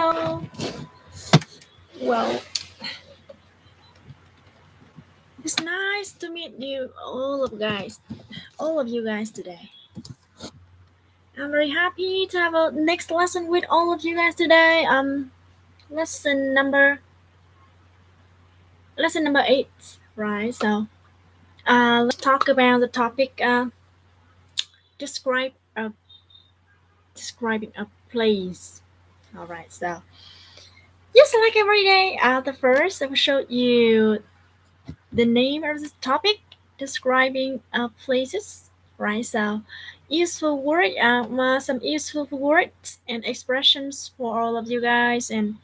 Hello. Well, it's nice to meet you, all of you guys today. I'm very happy to have a next lesson with all of you guys today. Lesson number lesson number 8, right? So, let's talk about the topic. Describe a describing a place. All right. So, just like every day, the first I will show you the name of this topic, describing places, right? So, some useful words and expressions for all of you guys, and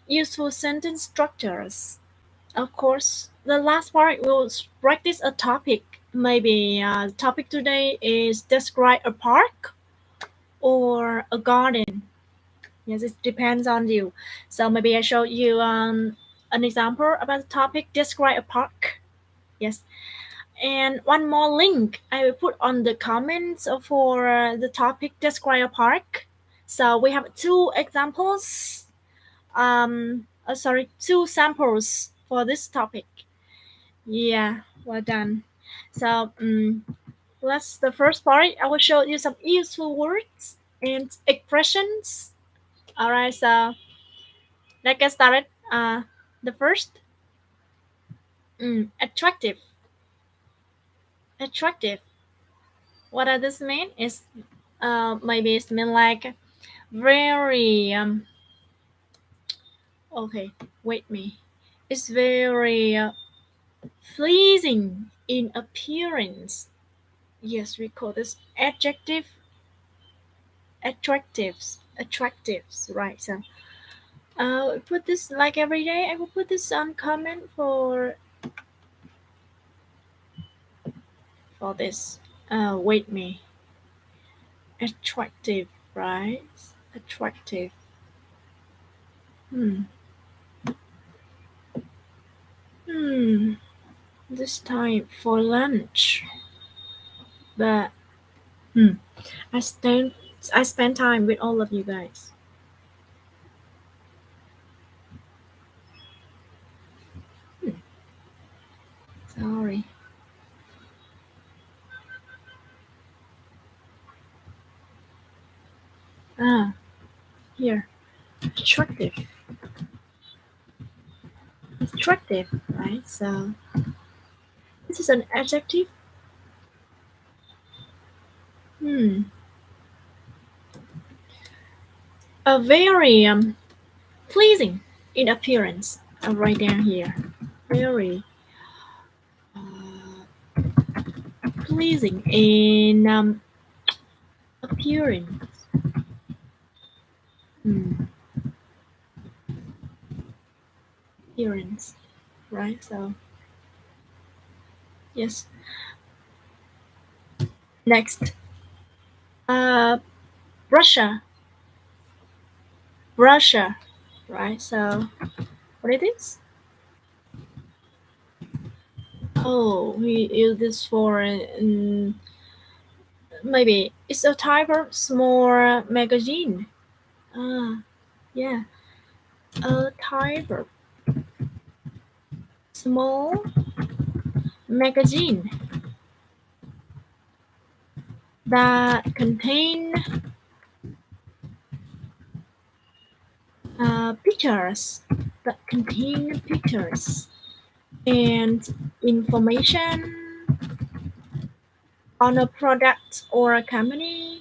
useful sentence structures. Of course, the last part will practice a topic. Maybe the topic today is describe a park or a garden. Yes, it depends on you. So maybe I show you an example about the topic describe a park. Yes, and one more link I will put on the comments for the topic describe a park. So we have two examples. Two samples for this topic. Yeah, well done. So let's the first part. I will show you some useful words and expressions. All right, so let's get started. The first, attractive. Attractive. What does this mean? Is maybe it's mean like very okay, wait me. It's very pleasing in appearance. Yes, we call this attractives, right? So put this like every day. I will put this on comment for this. Wait me. Attractive, right? Attractive. Hmm. Hmm. This time for lunch, but hmm. I spend I spend time with all of you guys. Sorry. Ah, here. Attractive. Attractive, right? So this is an adjective. Hmm. A very pleasing in appearance. I'll write down here. Very uh, pleasing in appearance. Hmm. Appearance, right? So yes. Next, uh, Russia, Russia, right? So what it is? Oh, we use this for maybe it's a type of small magazine. Ah, yeah, a type of small magazine that contain pictures and information on a product or a company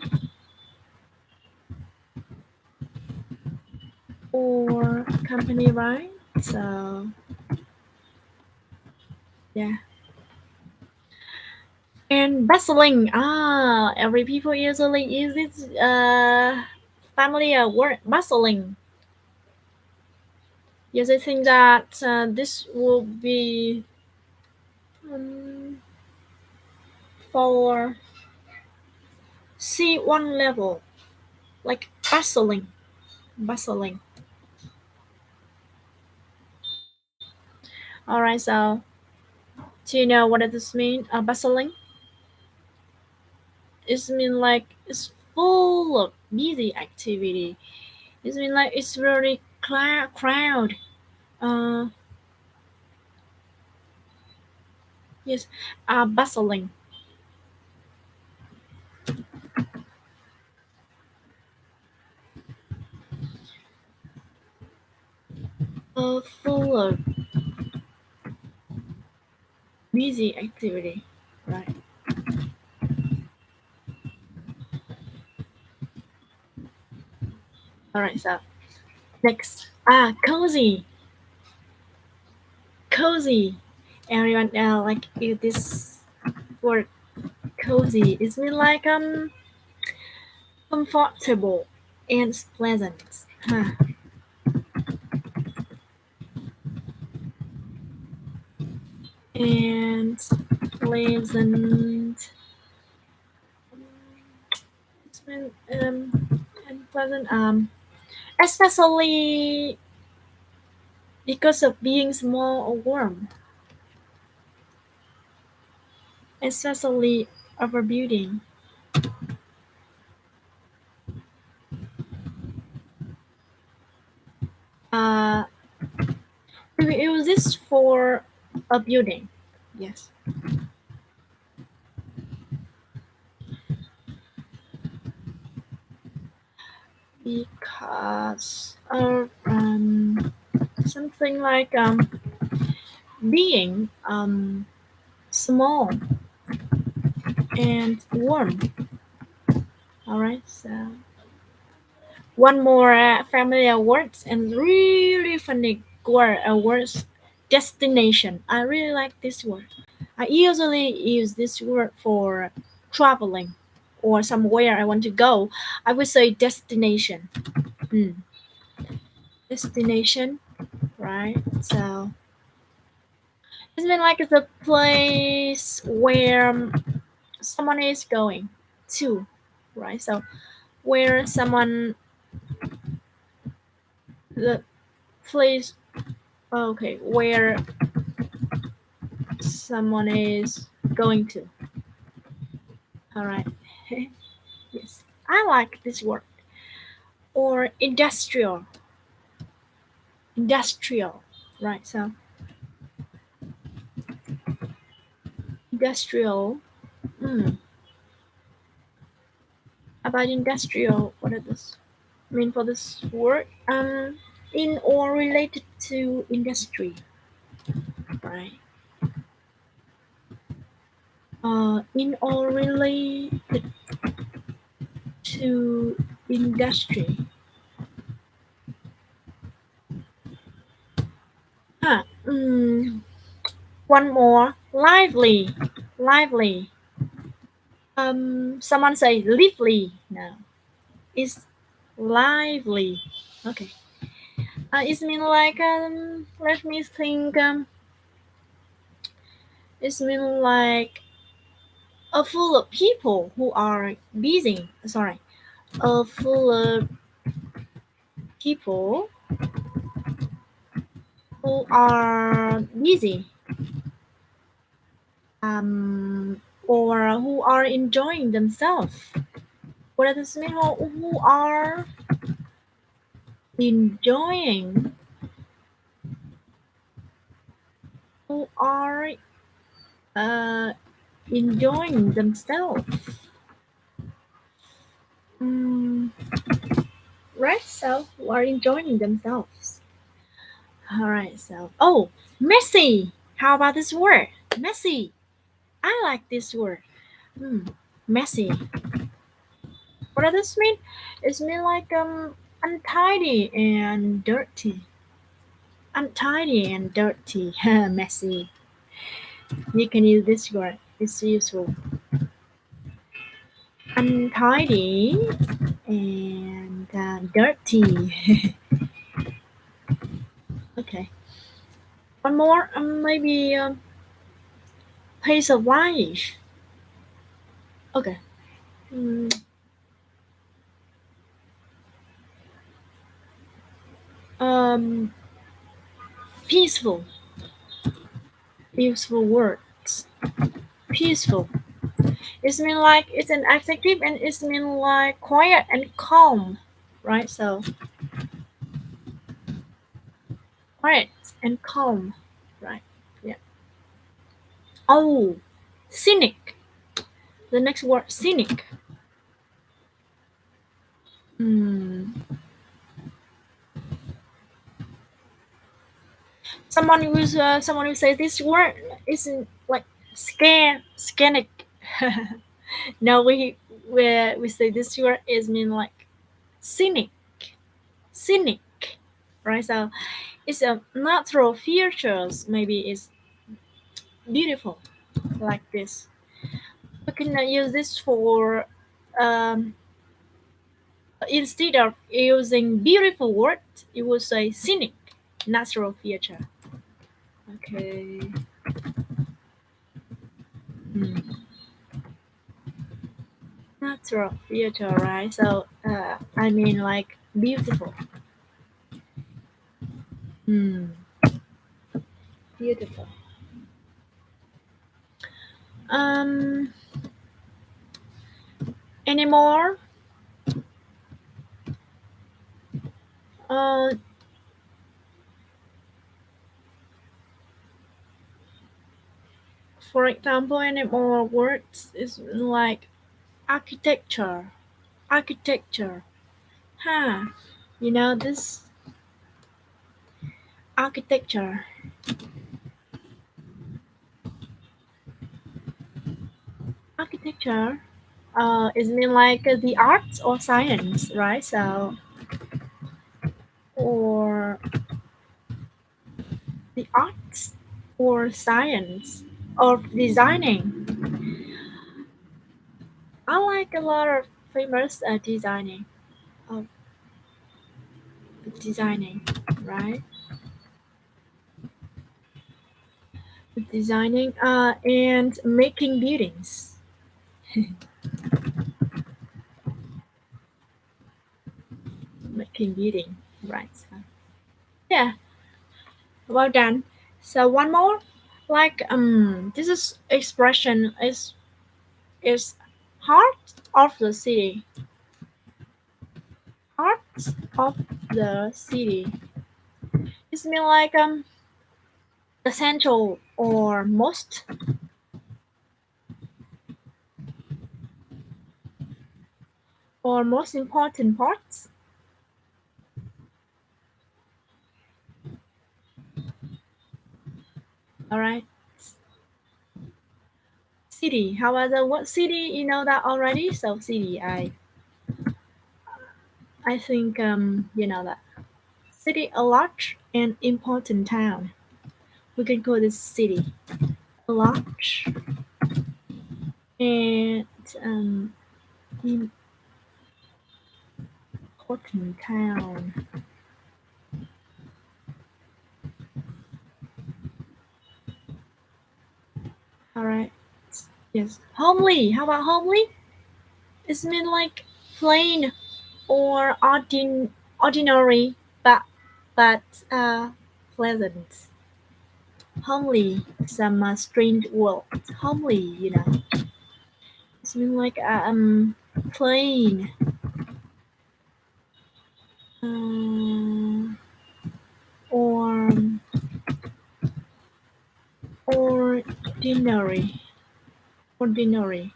right? So yeah. And bustling. Every people usually use this familiar word bustling. Yes, I think that this will be um, for C1 level, like bustling. All right, so do you know what does this mean? Bustling. It means like it's full of busy activity. It means like it's very crowd. Uh, yes, bustling. Full of busy activity. Right. All right. So next, cozy, cozy. Everyone like use this word cozy. It's mean like comfortable and pleasant. Huh. And pleasant. It's been and pleasant especially because of being small or warm, especially overbuilding. Uh, we use this for a building. Yes, because of something like being small and warm. All right, so one more familiar words and really funny word, words, destination. I really like this word. I usually use this word for traveling or somewhere I want to go. I would say destination. Hmm. Destination, right? So it's been like it's a place where someone is going to, right? So where someone, the place, okay, where someone is going to. All right. Yes, I like this word. Or industrial, industrial, right? So industrial. Hmm. About industrial, what does this mean for this word? In or related to industry, right? In or related to industry. Huh. One more. Lively, lively. Someone say lively. No, it's lively. Okay. It's mean like let me think. It's mean like full of people who are busy. Sorry, full of people who are busy. Or who are enjoying themselves. What does this mean? Who are enjoying? Who are uh enjoying themselves? Mm, right. So who are enjoying themselves? All right. So messy. How about this word? Messy. I like this word. Hmm. Messy. What does this mean? It means like untidy and dirty. Untidy and dirty. Messy. You can use this word. It's useful. Untidy and dirty. Okay. One more. Maybe pace of life. Okay. Mm, um, peaceful. Useful words. Peaceful. It's mean like it's an adjective and it's mean like quiet and calm, right? So quiet and calm, right? Yeah. Oh, scenic. The next word, scenic. Hmm. Someone will say this word isn't like scenic. No, we say this word is mean like scenic, scenic, right? So it's a natural features. Maybe it's beautiful like this. We can use this for um, instead of using beautiful word, you would say scenic, natural feature. Okay. Hmm. Natural feature, right? So I mean like beautiful. Hmm. Beautiful. Um. Anymore? Uh. For example, any more words is like architecture. Architecture. Huh. You know this architecture. Architecture. Is mean like the arts or science, right? So or the arts or science of designing. I like a lot of famous of designing, right? Designing and making buildings, making building, right? So, yeah, well done. So one more, like this is expression is heart of the city, heart of the city. It's mean like essential or most important parts. All right. City. However, what city you know that already? So city. I think you know that city a large and important town. We can call this city a large and important town. All right. Yes. Homely. How about homely? It's mean like plain or ordinary, but pleasant. Homely. Some strange word. Homely. You know. It's mean like plain. Um, or ordinary, ordinary,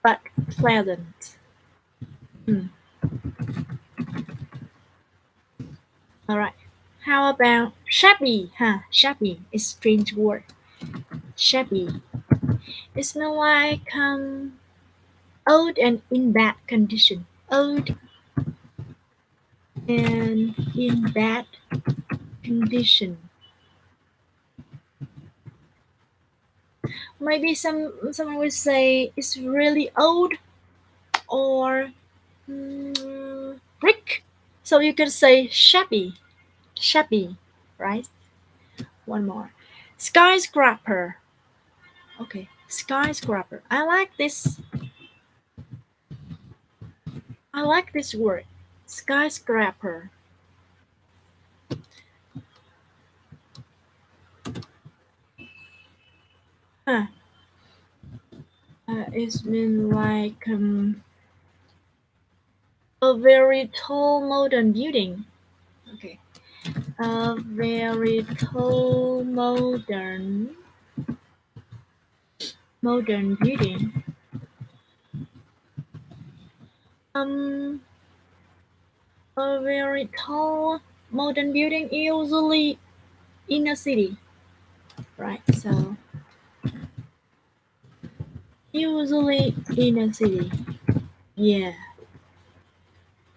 but pleasant. Hmm. All right. How about shabby? Huh? Shabby is strange word. Shabby. It smells like old and in bad condition. Old and in bad condition. Maybe someone would say it's really old or brick. So you can say shabby, shabby, right? One more. Skyscraper. Okay, skyscraper. I like this word. Skyscraper. Huh. It's been like a very tall modern building. Okay. A very tall modern building. Um, a very tall modern building usually in a city, right? So usually in a city. Yeah.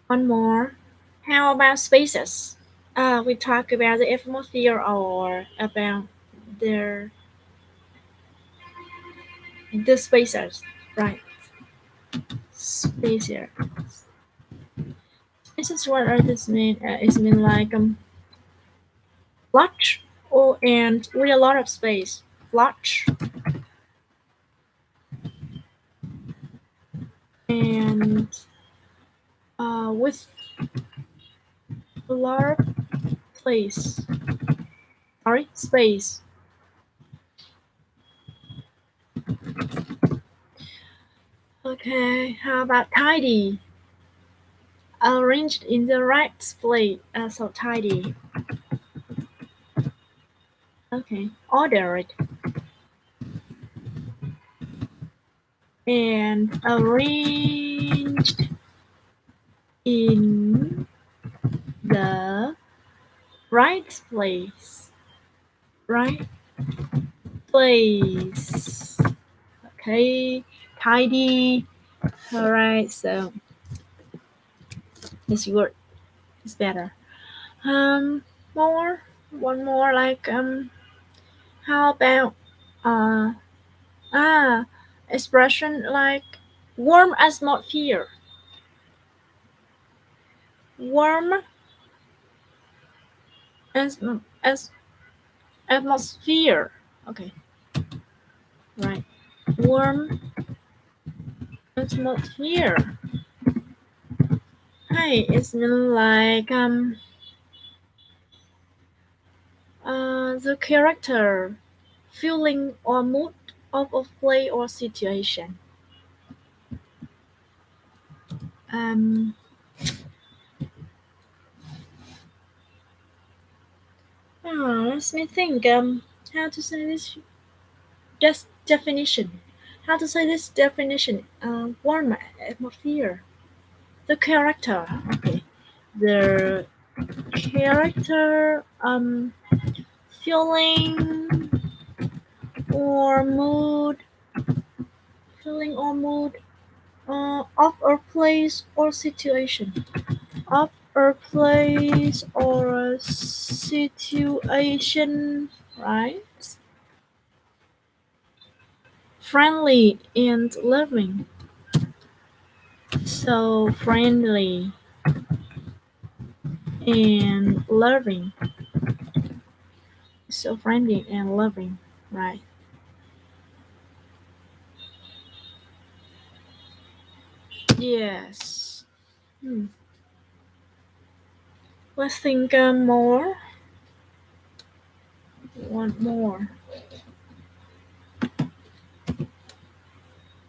One more. How about spaces? We talk about the atmosphere or about the the spaces, right? Spaces. This is what artists mean. It's mean like large or and with a lot of space. Large and with a lot of place. Sorry, space. Okay, how about tidy? Arranged in the right place. So tidy. Okay, ordered and arranged in the right place. Right place. Okay, tidy. All right, so this word is better. Um, more, one more like how about uh ah expression like warm atmosphere, warm as as atmosphere. Okay, right, warm atmosphere. Hey, it's mean like the character, feeling or mood of a play or situation. Um, let me think. How to say this? Just definition. How to say this definition? Warm atmosphere. The character. Okay. The character. Feeling or mood. Feeling or mood. Of a place or situation. Of a place or situation. Right. Friendly and loving. So friendly and loving. So friendly and loving, right? Yes. Hmm. Let's think more. One more.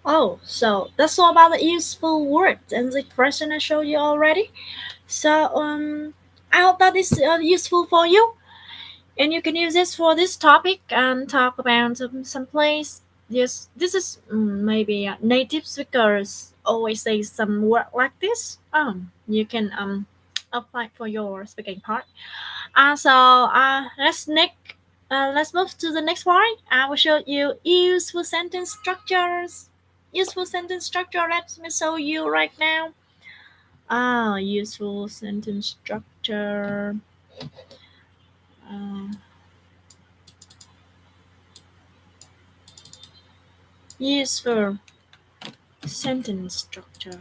Oh, so that's all about the useful words and the expression I showed you already. So I hope that is useful for you. And you can use this for this topic and talk about some place. Yes, this is maybe native speakers always say some word like this. You can apply for your speaking part. So let's move to the next part. I will show you useful sentence structures. Useful sentence structure. Let me show you right now. Useful sentence structure. Uh, useful sentence structure.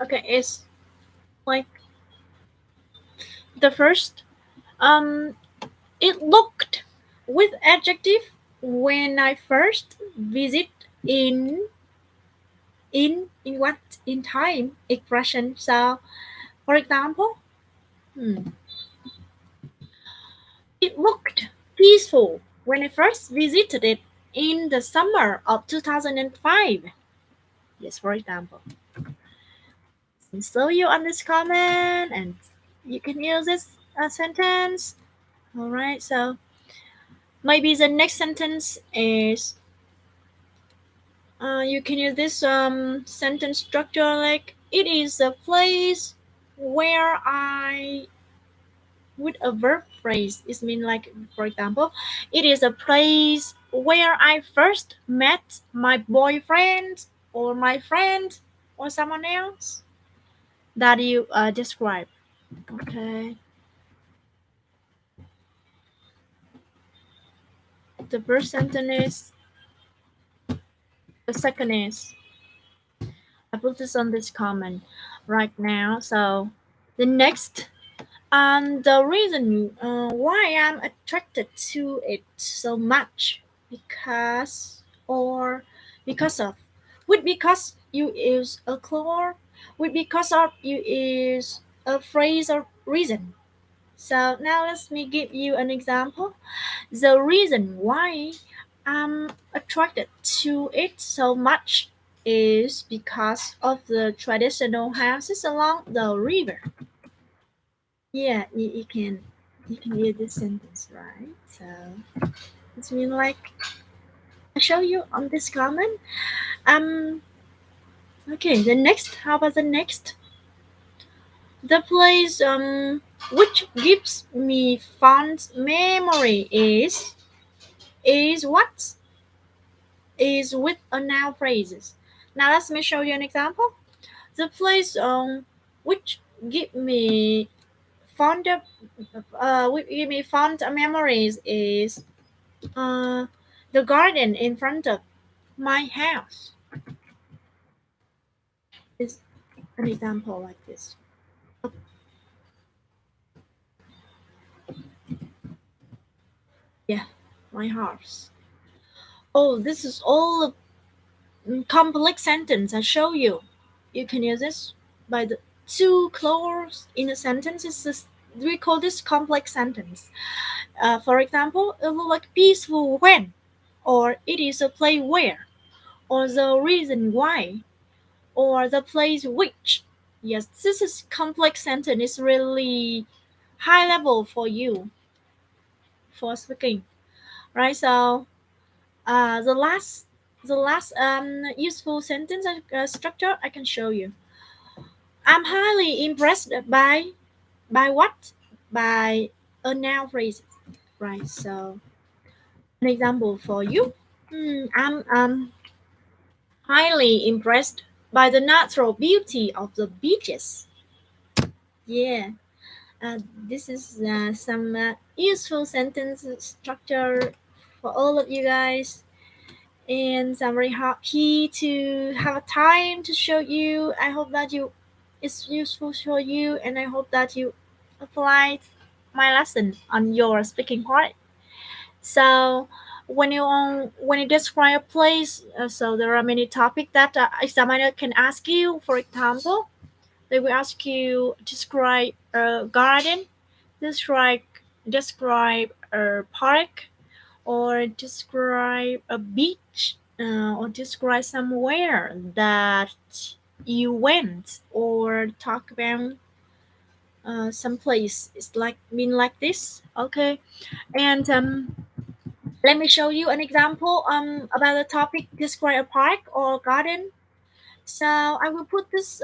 Okay, it's like the first. Um, it looked with adjective when I first visit in in what in time expression. So, for example, it looked peaceful when I first visited it in the summer of 2005. Yes, for example. So you on this comment and You can use this sentence. All right. So maybe the next sentence is you can use this sentence structure like it is a place where I with a verb phrase. It means like for example, it is a place where I first met my boyfriend or my friend or someone else that you describe. Okay. The first sentence is the second is I put this on this comment right now. So the next and the reason why I'm attracted to it so much because or because of with because you use a clause with because of you use a phrase or reason. So now let me give you an example. The reason why I'm attracted to it so much is because of the traditional houses along the river. Yeah, you can use this sentence, right? So it's mean like I show you on this comment. Um okay, the next how about the next? The place which gives me fond memory is what? Is with a noun phrases. Now let me show you an example. The place which give me fond which give me fond memories is uh the garden in front of my house. Is an example like this. Yeah, my house. Oh, this is all a complex sentence. I show you. You can use this by the two clauses in a sentence. We call this complex sentence. For example, it look like peaceful when, or it is a place where, or the reason why, or the place which. Yes, this is complex sentence. It's really high level for you for speaking, right? So the last useful sentence structure I can show you. I'm highly impressed by what? By a noun phrase, right? So an example for you. I'm highly impressed by the natural beauty of the beaches. Yeah, this is some useful sentence structure for all of you guys. And I'm very happy to have a time to show you. I hope that you it's useful for you, and I hope that you apply my lesson on your speaking part. So when you describe a place, so there are many topics that examiner can ask you. For example, they will ask you describe a garden, describe describe a park, or describe a beach, or describe somewhere that you went, or talk about some place. It's like mean like this, okay? And let me show you an example about the topic describe a park or garden. So I will put this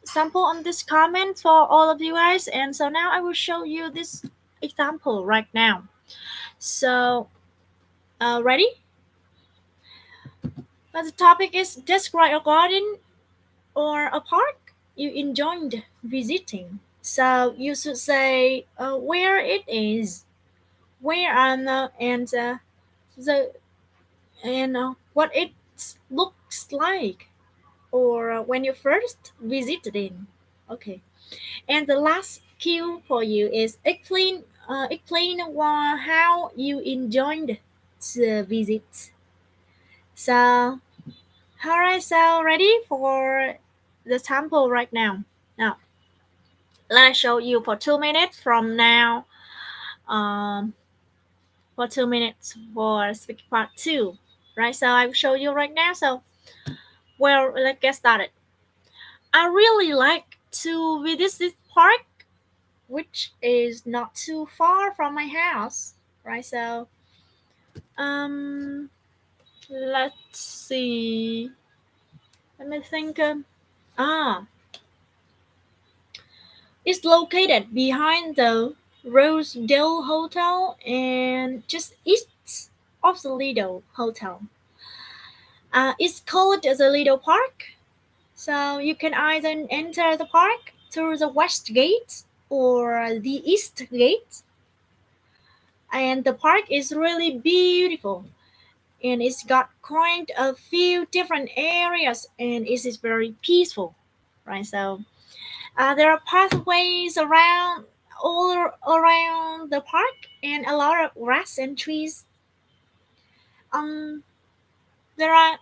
sample on this comment for all of you guys, and so now I will show you this example right now. So ready? The topic is describe a garden or a park you enjoyed visiting. So you should say where it is, where and the and what it looks like, or when you first visited it. Okay. And the last cue for you is explain how you enjoyed the visit. So all right, so ready for the sample right now. Now, let me show you for 2 minutes from now. Um, for 2 minutes for speaking part two. Right, so I will show you right now. So, well, let's get started. I really like to visit this park which is not too far from my house, right? So, um, let's see. Let me think. Ah, it's located behind the Rosedale Hotel and just east of the Lido Hotel. It's called the Lido Park. So you can either enter the park through the west gate or the east gate. And the park is really beautiful. And it's got quite a few different areas and it is very peaceful, right? So there are pathways around the park and a lot of grass and trees. Um, there are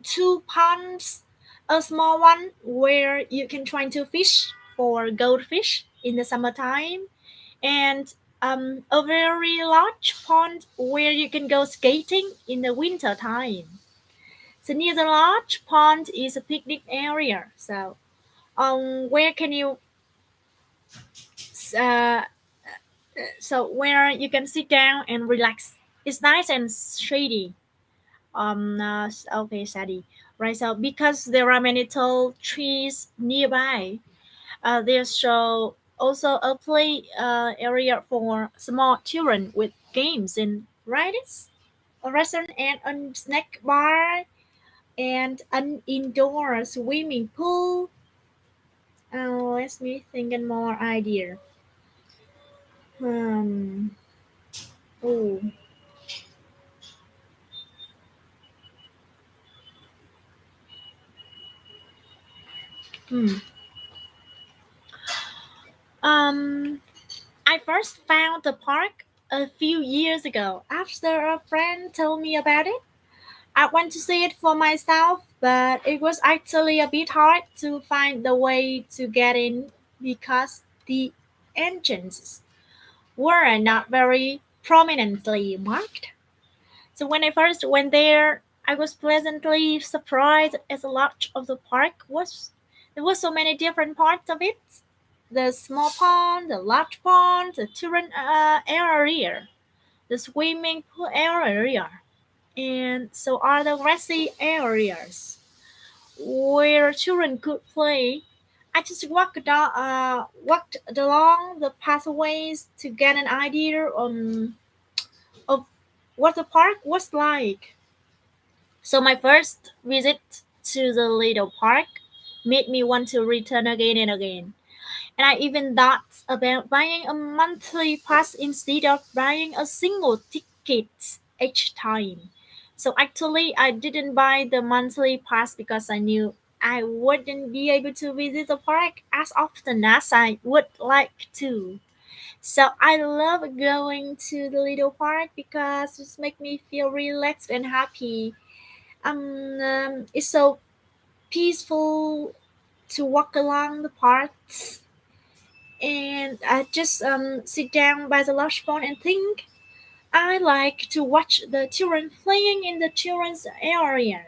two ponds, a small one where you can try to fish for goldfish in the summertime, and a very large pond where you can go skating in the winter time. So near the large pond is a picnic area. So where can you uh, where you can sit down and relax. It's nice and shady. Okay, shady. Right. So because there are many tall trees nearby, there's also a play area for small children with games and rides, a restaurant and a snack bar, and an indoor swimming pool. Let me think and more idea. Um, oh, hmm. Um, I first found the park a few years ago after a friend told me about it. I went to see it for myself, but it was actually a bit hard to find the way to get in because the entrances were not very prominently marked. So when I first went there, I was pleasantly surprised as large of the park was. There were so many different parts of it. The small pond, the large pond, the children area, the swimming pool area, and so are the grassy areas where children could play. I just walked along the pathways to get an idea of what the park was like. So my first visit to the little park made me want to return again and again. And I even thought about buying a monthly pass instead of buying a single ticket each time. So actually, I didn't buy the monthly pass because I knew I wouldn't be able to visit the park as often as I would like to. So I love going to the little park because it makes me feel relaxed and happy. It's so peaceful to walk along the parks and I just sit down by the large pond and think. I like to watch the children playing in the children's area.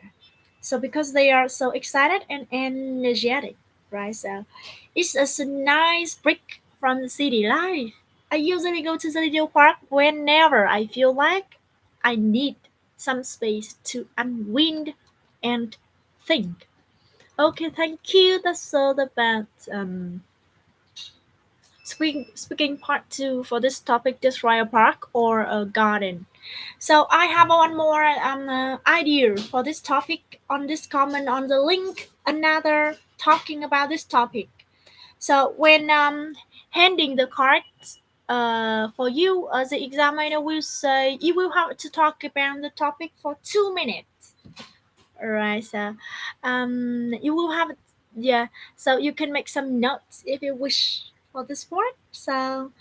So because they are so excited and energetic, right? So it's a nice break from the city life. I usually go to the little park whenever I feel like I need some space to unwind and think. Okay, thank you. That's all about speaking part two for this topic, describe a park or a garden. So I have one more idea for this topic on this comment on the link. Another talking about this topic. So when handing the cards for you, the examiner will say you will have to talk about the topic for 2 minutes. Alright, so you will have yeah, so you can make some notes if you wish for this part. So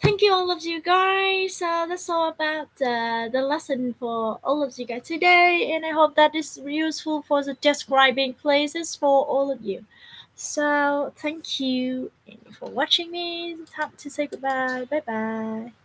thank you all of you guys. So that's all about the lesson for all of you guys today, and I hope that is useful for the describing places for all of you. So thank you for watching me. Time to say goodbye. Bye bye.